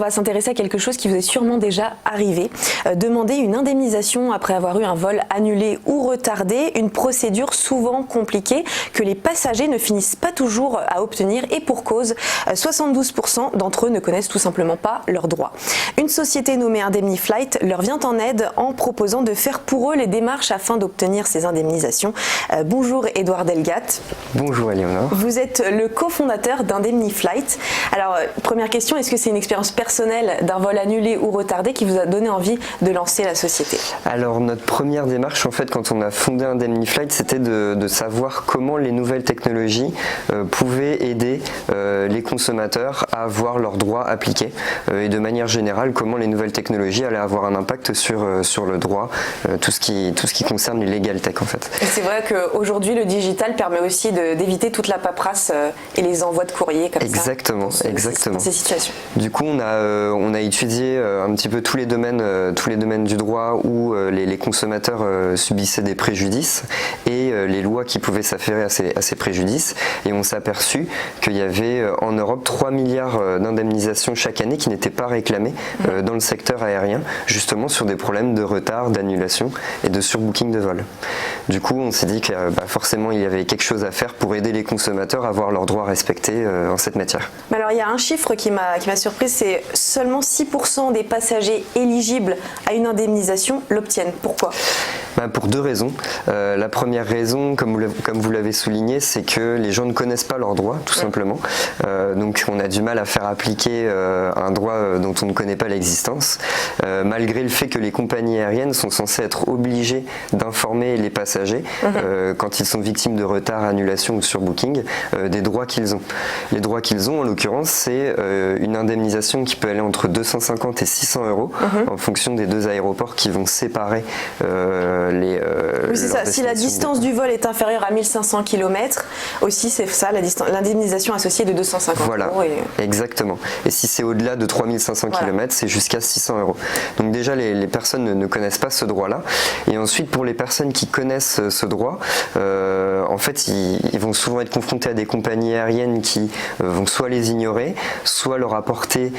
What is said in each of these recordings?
va s'intéresser à quelque chose qui vous est sûrement déjà arrivé. Demander une indemnisation après avoir eu un vol annulé ou retardé, une procédure souvent compliquée que les passagers ne finissent pas toujours à obtenir et pour cause, 72% d'entre eux ne connaissent tout simplement pas leurs droits. Une société nommée Indemniflight leur vient en aide en proposant de faire pour eux les démarches afin d'obtenir ces indemnisations. Bonjour Edouard Delgat. Bonjour Eleonore. Vous êtes le cofondateur d'Indemniflight. Alors, première question, est-ce que c'est une expérience personnelle d'un vol annulé ou retardé qui vous a donné envie de lancer la société? Alors, notre première démarche, en fait, quand on a fondé Indemniflight, c'était de savoir comment les nouvelles technologies pouvaient aider les consommateurs à avoir leurs droits appliqués et de manière générale, comment les nouvelles technologies allaient avoir un impact sur le droit, tout ce qui concerne les legal tech, en fait. Et c'est vrai qu'aujourd'hui, le digital permet aussi d'éviter toute la paperasse et les envois de courrier comme exactement, ça. Exactement. Dans ces situations. Du coup, on a étudié un petit peu tous les domaines du droit où les consommateurs subissaient des préjudices et les lois qui pouvaient s'affairer à ces préjudices. Et on s'est aperçu qu'il y avait en Europe 3 milliards d'indemnisations chaque année qui n'étaient pas réclamées dans le secteur aérien, justement sur des problèmes de retard, d'annulation et de surbooking de vol. Du coup, on s'est dit que forcément, il y avait quelque chose à faire pour aider les consommateurs à avoir leurs droits respectés en cette matière. Alors, il y a un chiffre qui m'a surprise, c'est seulement 6% des passagers éligibles à une indemnisation l'obtiennent. Pourquoi ? Pour deux raisons. La première raison, comme vous l'avez souligné, c'est que les gens ne connaissent pas leurs droits, tout simplement. Donc on a du mal à faire appliquer un droit dont on ne connaît pas l'existence, malgré le fait que les compagnies aériennes sont censées être obligées d'informer les passagers quand ils sont victimes de retard, annulation ou surbooking des droits qu'ils ont. Les droits qu'ils ont, en l'occurrence, c'est une indemnisation qui peut aller entre 250 et 600 euros en fonction des deux aéroports qui vont séparer oui, c'est ça. Si la distance du vol est inférieure à 1500 km, aussi c'est ça, l'indemnisation associée de 250 voilà, euros. Exactement. Et si c'est au-delà de 3500 km, c'est jusqu'à 600 euros. Donc déjà, les personnes ne connaissent pas ce droit-là. Et ensuite, pour les personnes qui connaissent ce droit, en fait, ils vont souvent être confrontés à des compagnies aériennes qui vont soit les ignorer, soit leur apporter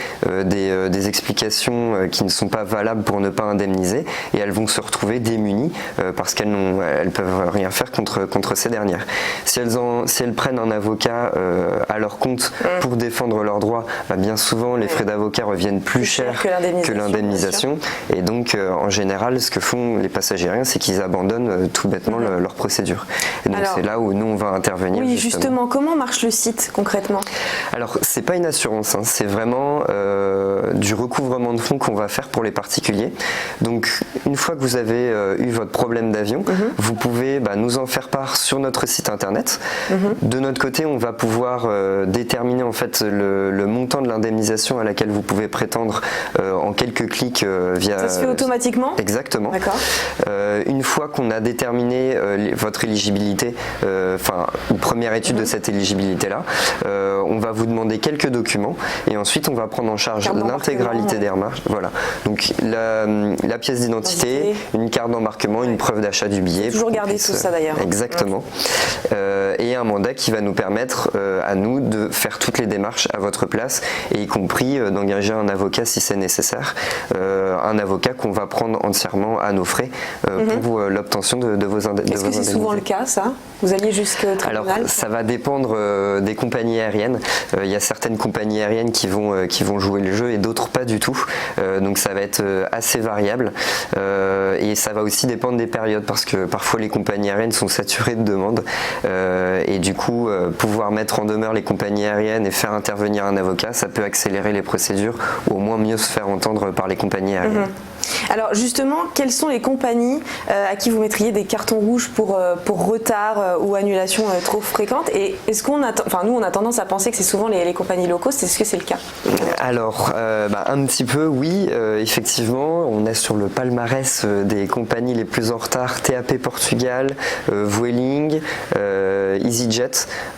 des explications qui ne sont pas valables pour ne pas indemniser. Et elles vont se retrouver démunies parce qu'elles ne peuvent rien faire contre ces dernières. Si elles prennent un avocat à leur compte pour défendre leurs droits, bien souvent les frais d'avocat reviennent plus cher que l'indemnisation. Et donc en général, ce que font les passagers aériens, c'est qu'ils abandonnent tout bêtement leur procédure. Et donc c'est là où nous on va intervenir. Oui, justement, comment marche le site concrètement? Alors c'est pas une assurance, c'est vraiment du recouvrement de fonds qu'on va faire pour les particuliers. Donc une fois que vous avez eu votre problème d'avion, vous pouvez nous en faire part sur notre site internet. De notre côté, on va pouvoir déterminer en fait le montant de l'indemnisation à laquelle vous pouvez prétendre en quelques clics via... Ça se fait automatiquement? Exactement. D'accord. Une fois qu'on a déterminé votre éligibilité, une première étude de cette éligibilité-là, on va vous demander quelques documents et ensuite on va prendre en charge l'intégralité des remarques. Voilà. Donc la pièce d'identité, une carte d'embarquement, une preuve d'achat du billet. Toujours garder tout ça d'ailleurs. Exactement. Et un mandat qui va nous permettre à nous de faire toutes les démarches à votre place et y compris d'engager un avocat si c'est nécessaire. Un avocat qu'on va prendre entièrement à nos frais pour l'obtention de vos indemnisations. Est-ce que c'est souvent le cas ça? Vous alliez jusqu'au tribunal? Alors ça va dépendre des compagnies aériennes. Il y a certaines compagnies aériennes qui vont jouer le jeu et d'autres pas du tout. Donc ça va être assez variable. Et ça va aussi dépendre des périodes parce que parfois les compagnies aériennes sont saturées de demandes et du coup pouvoir mettre en demeure les compagnies aériennes et faire intervenir un avocat, ça peut accélérer les procédures ou au moins mieux se faire entendre par les compagnies aériennes. Alors justement, quelles sont les compagnies à qui vous mettriez des cartons rouges pour retard ou annulation trop fréquente? Et est-ce qu'on a, nous on a tendance à penser que c'est souvent les compagnies low cost, est-ce que c'est le cas? Alors un petit peu oui, effectivement, on est sur le palmarès des compagnies les plus en retard, TAP Portugal, Vueling, EasyJet,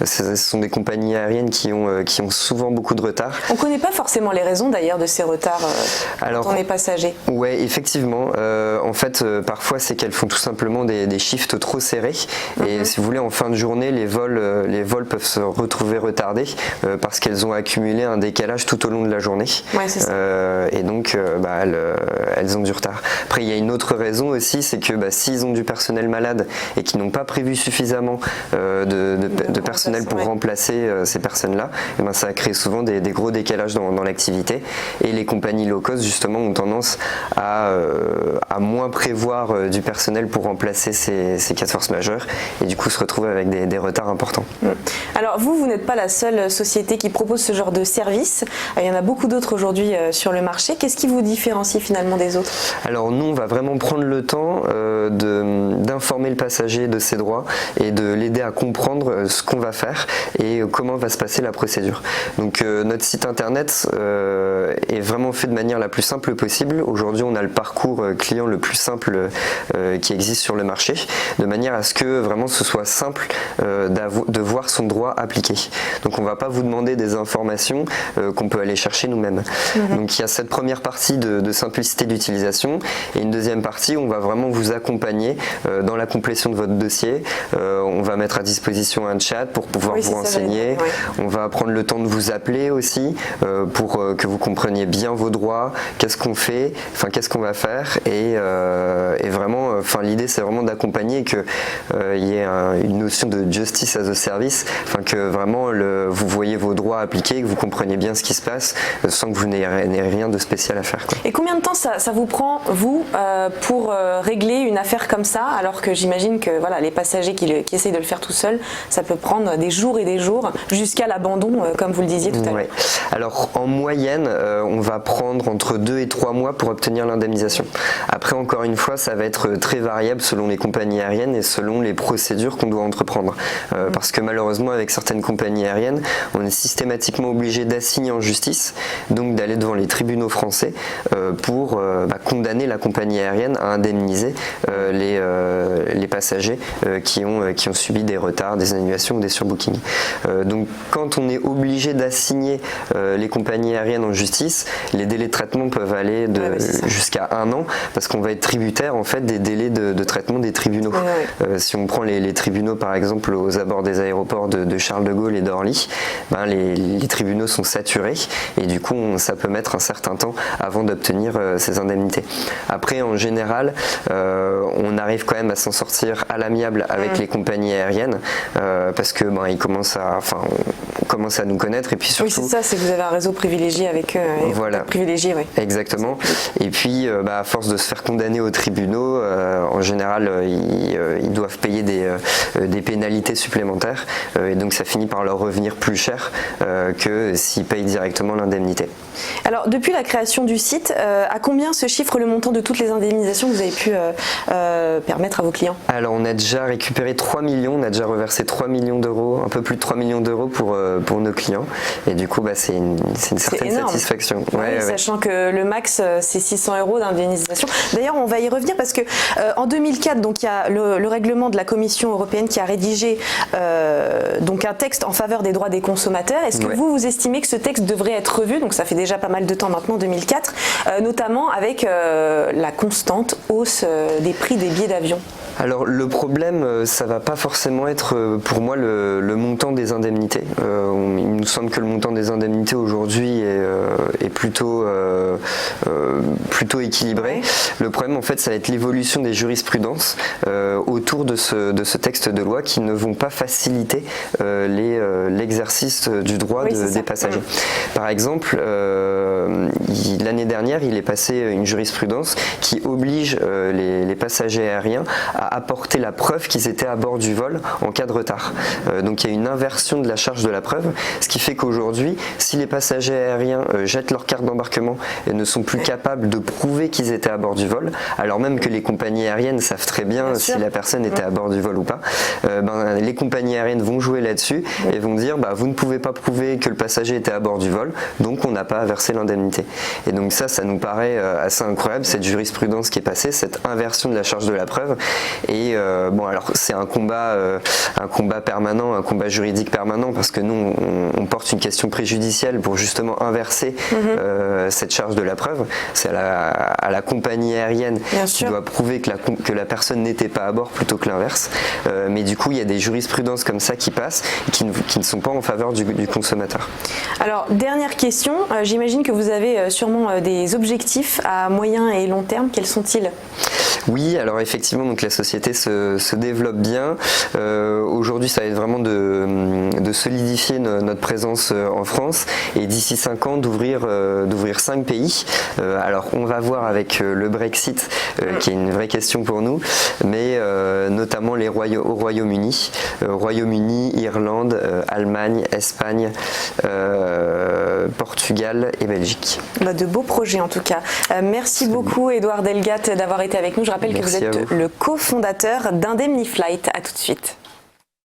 ce sont des compagnies aériennes qui ont souvent beaucoup de retard. On ne connaît pas forcément les raisons d'ailleurs de ces retards quand on est passager. Ouais, effectivement, en fait, parfois c'est qu'elles font tout simplement des shifts trop serrés et si vous voulez, en fin de journée, les vols peuvent se retrouver retardés parce qu'elles ont accumulé un décalage tout au long de la journée. Ouais, c'est ça. Et donc, elles ont du retard. Après, il y a une autre raison aussi, c'est que s'ils ont du personnel malade et qu'ils n'ont pas prévu suffisamment de personnel pour remplacer ces personnes-là, et ça crée souvent des gros décalages dans l'activité. Et les compagnies low cost, justement, ont tendance à moins prévoir du personnel pour remplacer ces cas de force majeure et du coup se retrouver avec des retards importants. Alors vous n'êtes pas la seule société qui propose ce genre de service. Il y en a beaucoup d'autres aujourd'hui sur le marché. Qu'est-ce qui vous différencie finalement des autres? Alors nous, on va vraiment prendre le temps d'informer le passager de ses droits et de l'aider à comprendre ce qu'on va faire et comment va se passer la procédure. Donc notre site internet est vraiment fait de manière la plus simple possible. Aujourd'hui, on a le parcours client le plus simple qui existe sur le marché, de manière à ce que vraiment ce soit simple de voir son droit appliqué. Donc on ne va pas vous demander des informations qu'on peut aller chercher nous-mêmes. Donc il y a cette première partie de simplicité d'utilisation et une deuxième partie où on va vraiment vous accompagner dans la complétion de votre dossier. On va mettre à disposition un chat pour pouvoir vous renseigner. On va prendre le temps de vous appeler aussi pour que vous compreniez bien vos droits, qu'est-ce qu'on fait, qu'est-ce qu'on va faire et vraiment, l'idée c'est vraiment d'accompagner et qu'il y ait une notion de justice as a service, que vraiment vous voyez vos droits appliqués, que vous compreniez bien ce qui se passe sans que vous n'ayez rien de spécial à faire. Et combien de temps ça vous prend, vous, pour régler une affaire comme ça, alors que j'imagine que les passagers qui essayent de le faire tout seuls, ça peut prendre des jours et des jours jusqu'à l'abandon, comme vous le disiez tout à l'heure. Alors en moyenne, on va prendre entre 2 et 3 mois pour obtenir l'indemnisation. Après, encore une fois, ça va être très variable selon les compagnies aériennes et selon les procédures qu'on doit entreprendre. Parce que malheureusement, avec certaines compagnies aériennes, on est systématiquement obligé d'assigner en justice, donc d'aller devant les tribunaux français pour condamner la compagnie aérienne à indemniser les passagers qui ont subi des retards, des annulations ou des surbookings. Donc quand on est obligé d'assigner les compagnies aériennes en justice, les délais de traitement peuvent aller jusqu'à 1 an parce qu'on va être tributaire en fait des délais de traitement des tribunaux. Si on prend les tribunaux par exemple aux abords des aéroports de Charles de Gaulle et d'Orly, les tribunaux sont saturés et du coup ça peut mettre un certain temps avant d'obtenir ces indemnités. Après, en général, on arrive quand même à s'en sortir à l'amiable avec les compagnies aériennes parce que on commence à nous connaître et puis surtout. Oui, c'est ça, c'est que vous avez un réseau privilégié avec eux. Privilégié, oui. Exactement. Et puis, à force de se faire condamner aux tribunaux, en général, ils doivent payer des pénalités supplémentaires et donc ça finit par leur revenir plus cher que s'ils payent directement l'indemnité. Alors, depuis la création du site, à combien se chiffre le montant de toutes les indemnisations que vous avez pu permettre à vos clients? Alors, on a déjà récupéré 3 millions, on a déjà reversé 3 millions d'euros, un peu plus de 3 millions d'euros pour nos clients. Et du coup, c'est une certaine satisfaction. Sachant que le max, c'est 600 € d'indemnisation. D'ailleurs, on va y revenir parce que en 2004, donc, il y a le règlement de la Commission européenne qui a rédigé donc un texte en faveur des droits des consommateurs. Est-ce que vous estimez que ce texte devrait être revu? Donc, ça fait déjà pas mal de temps maintenant, 2004, notamment avec la constante hausse des prix des billets d'avion. Alors le problème, ça va pas forcément être pour moi le montant des indemnités. Il nous semble que le montant des indemnités aujourd'hui est plutôt équilibré. Le problème en fait, ça va être l'évolution des jurisprudences autour de ce texte de loi qui ne vont pas faciliter l'exercice du droit des passagers. Par exemple, l'année dernière, il est passé une jurisprudence qui oblige les passagers aériens à apporter la preuve qu'ils étaient à bord du vol en cas de retard. Donc il y a une inversion de la charge de la preuve, ce qui fait qu'aujourd'hui, si les passagers aériens jettent leur carte d'embarquement et ne sont plus capables de prouver qu'ils étaient à bord du vol, alors même que les compagnies aériennes savent très bien si la personne était à bord du vol ou pas, les compagnies aériennes vont jouer là-dessus et vont dire vous ne pouvez pas prouver que le passager était à bord du vol, donc on n'a pas à verser l'indemnité. indemnité. Et donc ça nous paraît assez incroyable, cette jurisprudence qui est passée, cette inversion de la charge de la preuve. Et bon, alors c'est un combat permanent, un combat juridique permanent, parce que nous on porte une question préjudicielle pour justement inverser cette charge de la preuve. C'est à la compagnie aérienne qui doit prouver que la personne n'était pas à bord plutôt que l'inverse. Mais du coup, il y a des jurisprudences comme ça qui passent et qui ne sont pas en faveur du consommateur. Alors, dernière question, j'imagine que vous avez sûrement des objectifs à moyen et long terme. Quels sont-ils ? Oui, alors effectivement, donc la société se développe bien. Aujourd'hui, ça va être vraiment de solidifier notre présence en France et d'ici 5 ans d'ouvrir 5 pays. Alors, on va voir avec le Brexit, qui est une vraie question pour nous, mais notamment au Royaume-Uni, Irlande, Allemagne, Espagne, Portugal et Belgique. De beaux projets en tout cas. Merci beaucoup Édouard Delgat d'avoir été avec nous. Je rappelle que vous êtes le cofondateur d'Indemniflight. À tout de suite.